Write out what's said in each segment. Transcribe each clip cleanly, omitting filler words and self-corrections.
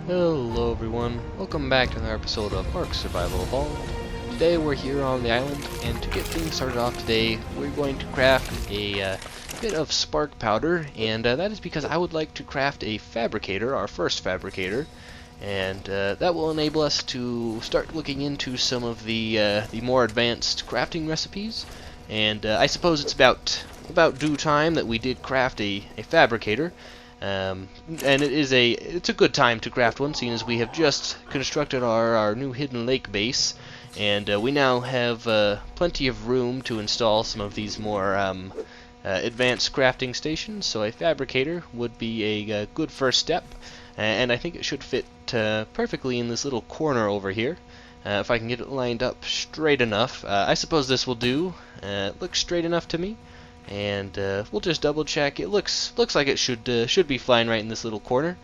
Hello everyone, welcome back to another episode of ARK Survival Evolved. Today we're here on the island, and to get things started off today, we're going to craft a bit of spark powder, and that is because I would like to craft a fabricator, our first fabricator, and that will enable us to start looking into some of the more advanced crafting recipes. And I suppose it's about due time that we did craft a fabricator. And it's a good time to craft one, seeing as we have just constructed our new hidden lake base, and we now have plenty of room to install some of these more advanced crafting stations. So a fabricator would be a good first step, and I think it should fit perfectly in this little corner over here. If I can get it lined up straight enough, I suppose this will do. It looks straight enough to me. And we'll just double check. It looks like it should be fine right in this little corner.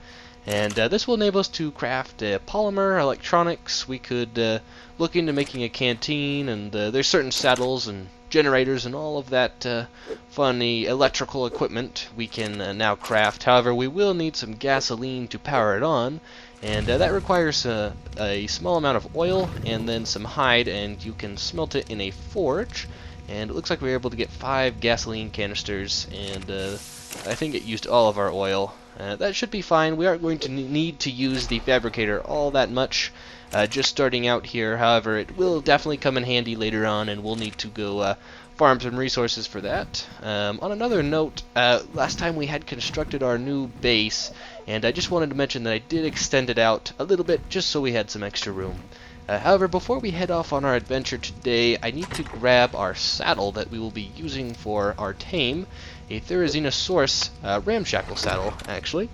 And this will enable us to craft polymer, electronics. We could look into making a canteen, and there's certain saddles and generators and all of that funny electrical equipment we can now craft. However, we will need some gasoline to power it on, and that requires a small amount of oil and then some hide, and you can smelt it in a forge. And it looks like we were able to get 5 gasoline canisters, and I think it used all of our oil. That should be fine. We aren't going to need to use the fabricator all that much just starting out here. However, it will definitely come in handy later on, and we'll need to go farm some resources for that. On another note, last time we had constructed our new base, and I just wanted to mention that I did extend it out a little bit just so we had some extra room. However, before we head off on our adventure today, I need to grab our saddle that we will be using for our tame, a Therizinosaurus ramshackle saddle, actually.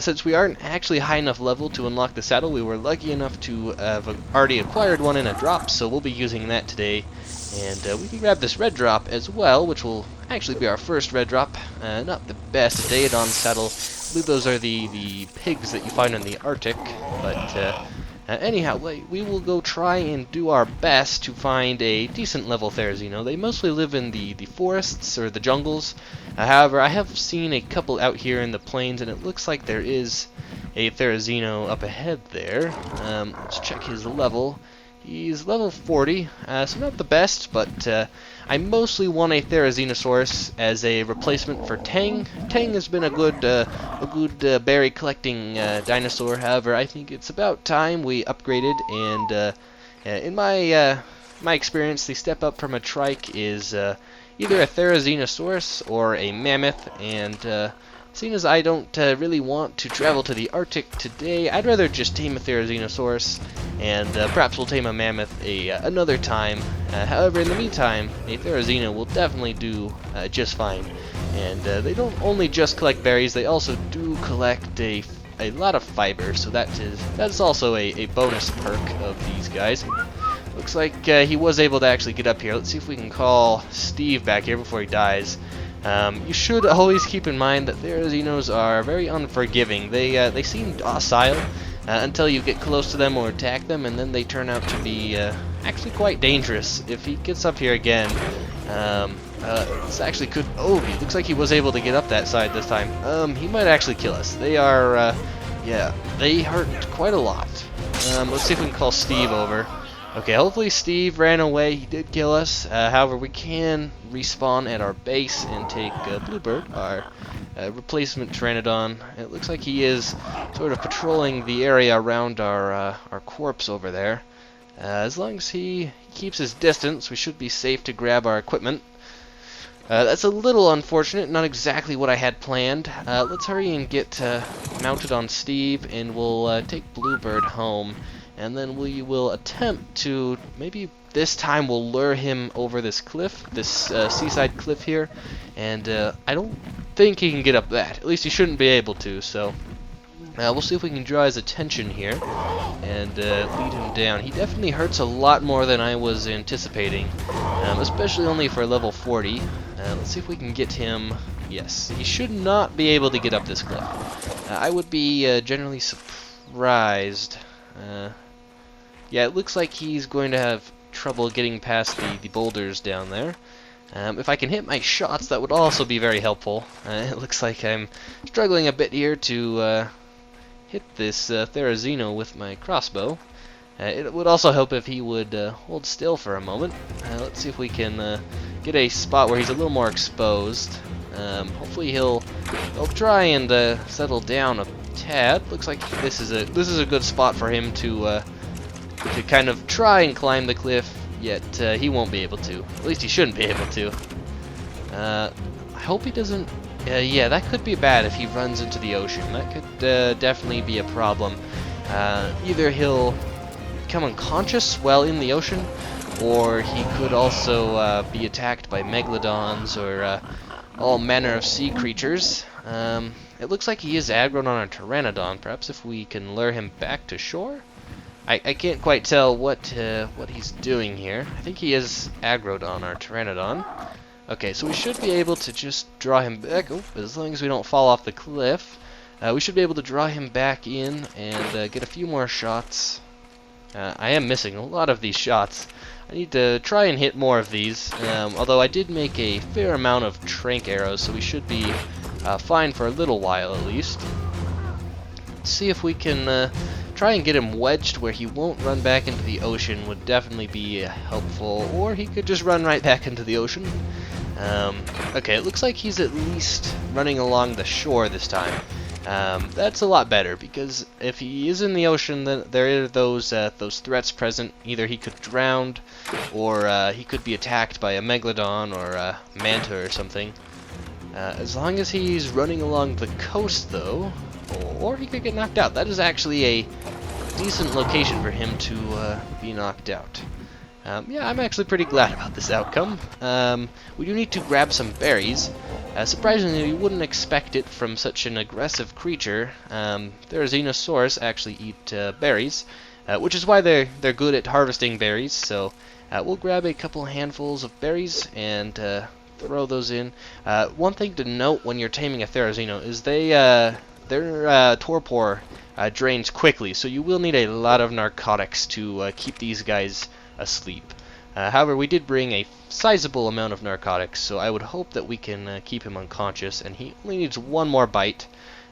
Since we aren't actually high enough level to unlock the saddle, we were lucky enough to have already acquired one in a drop, so we'll be using that today. And we can grab this red drop as well, which will actually be our first red drop. Not the best Daedon saddle. I believe those are the pigs that you find in the Arctic, but anyhow, we will go try and do our best to find a decent level Therizino. They mostly live in the forests or the jungles. However, I have seen a couple out here in the plains, and it looks like there is a Therizino up ahead there. Let's check his level. He's level 40, so not the best, but I mostly want a Therizinosaurus as a replacement for Tang. Tang has been a good berry collecting dinosaur. However, I think it's about time we upgraded. And in my experience, the step up from a trike is either a Therizinosaurus or a mammoth. And seeing as I don't really want to travel to the Arctic today, I'd rather just tame a Therizinosaurus, and perhaps we'll tame a mammoth another time. However, in the meantime, a Therizino will definitely do just fine. And they don't only just collect berries, they also do collect a lot of fiber, so that's also a bonus perk of these guys. Looks like he was able to actually get up here. Let's see if we can call Steve back here before he dies. You should always keep in mind that Therizinos are very unforgiving. They seem docile until you get close to them or attack them, and then they turn out to be actually quite dangerous. If he gets up here again, this actually could... Oh, he looks like he was able to get up that side this time. He might actually kill us. They are, yeah, they hurt quite a lot. Let's see if we can call Steve over. Okay, hopefully Steve ran away. He did kill us. However, we can respawn at our base and take Bluebird, our replacement Pteranodon. It looks like he is sort of patrolling the area around our corpse over there. As long as he keeps his distance, we should be safe to grab our equipment. That's a little unfortunate, not exactly what I had planned. Let's hurry and get mounted on Steve, and we'll take Bluebird home. And then we will attempt to, maybe this time we'll lure him over this cliff, this seaside cliff here. And I don't think he can get up that. At least he shouldn't be able to, so we'll see if we can draw his attention here and lead him down. He definitely hurts a lot more than I was anticipating, especially only for level 40. Let's see if we can get him. Yes, he should not be able to get up this cliff. I would be generally surprised. Yeah, it looks like he's going to have trouble getting past the boulders down there. If I can hit my shots, that would also be very helpful. It looks like I'm struggling a bit here to hit this Therizino with my crossbow. It would also help if he would hold still for a moment. Let's see if we can get a spot where he's a little more exposed. Hopefully he'll try and settle down a tad. Looks like this is a good spot for him to kind of try and climb the cliff. Yet he won't be able to. At least he shouldn't be able to. I hope he doesn't. Yeah, that could be bad if he runs into the ocean. That could definitely be a problem. Either he'll become unconscious while in the ocean, or he could also be attacked by megalodons or all manner of sea creatures. It looks like he is aggroed on a pteranodon. Perhaps if we can lure him back to shore? I can't quite tell what he's doing here. I think he is aggroed on our pteranodon. Okay, so we should be able to just draw him back. Oh, as long as we don't fall off the cliff, we should be able to draw him back in and get a few more shots. I am missing a lot of these shots. I need to try and hit more of these, although I did make a fair amount of trank arrows, so we should be fine for a little while at least. Let's see if we can try and get him wedged where he won't run back into the ocean. Would definitely be helpful, or he could just run right back into the ocean. Okay, it looks like he's at least running along the shore this time. That's a lot better, because if he is in the ocean, then there are those threats present. Either he could drown, or he could be attacked by a megalodon or a manta or something. As long as he's running along the coast, though, or he could get knocked out. That is actually a decent location for him to be knocked out. Yeah, I'm actually pretty glad about this outcome. We do need to grab some berries. Surprisingly, you wouldn't expect it from such an aggressive creature. Therizinosaurus actually eat berries, which is why they're good at harvesting berries. So we'll grab a couple handfuls of berries and throw those in. One thing to note when you're taming a Therizino is their torpor drains quickly, so you will need a lot of narcotics to keep these guys asleep. However, we did bring a sizable amount of narcotics, so I would hope that we can keep him unconscious, and he only needs one more bite.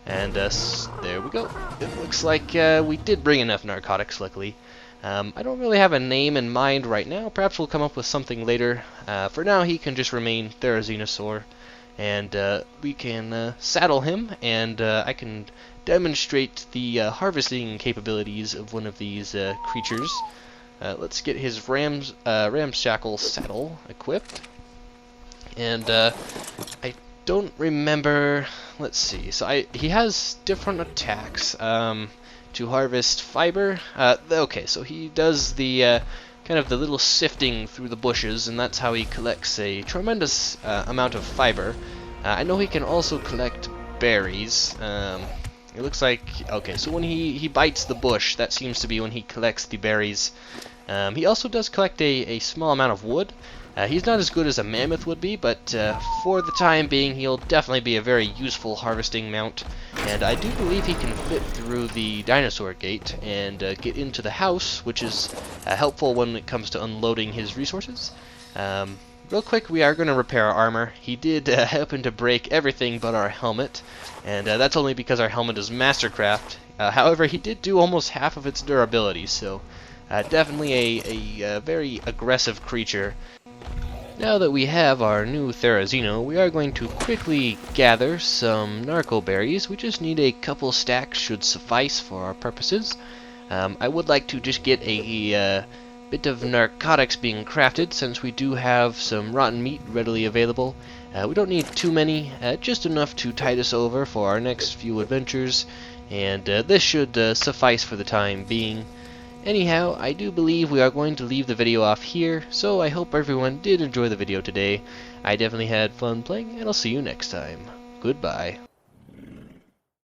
And there we go. It looks like we did bring enough narcotics, luckily. I don't really have a name in mind right now. Perhaps we'll come up with something later. For now, he can just remain Therizinosaur, and we can saddle him, and I can demonstrate the harvesting capabilities of one of these creatures. Let's get his ramshackle saddle equipped. And I don't remember. Let's see. So he has different attacks to harvest fiber. Okay, so he does the kind of the little sifting through the bushes, and that's how he collects a tremendous amount of fiber. I know he can also collect berries. It looks like, okay, so when he bites the bush, that seems to be when he collects the berries. He also does collect a small amount of wood. He's not as good as a mammoth would be, but for the time being, he'll definitely be a very useful harvesting mount. And I do believe he can fit through the dinosaur gate and get into the house, which is helpful when it comes to unloading his resources. Real quick, we are going to repair our armor. He did happen to break everything but our helmet, and that's only because our helmet is Mastercraft. However, he did do almost half of its durability, so definitely a very aggressive creature. Now that we have our new Therizino, we are going to quickly gather some narco berries. We just need a couple stacks, should suffice for our purposes. I would like to just get a bit of narcotics being crafted, since we do have some rotten meat readily available. We don't need too many, just enough to tide us over for our next few adventures, and this should suffice for the time being. Anyhow, I do believe we are going to leave the video off here, so I hope everyone did enjoy the video today. I definitely had fun playing, and I'll see you next time. Goodbye.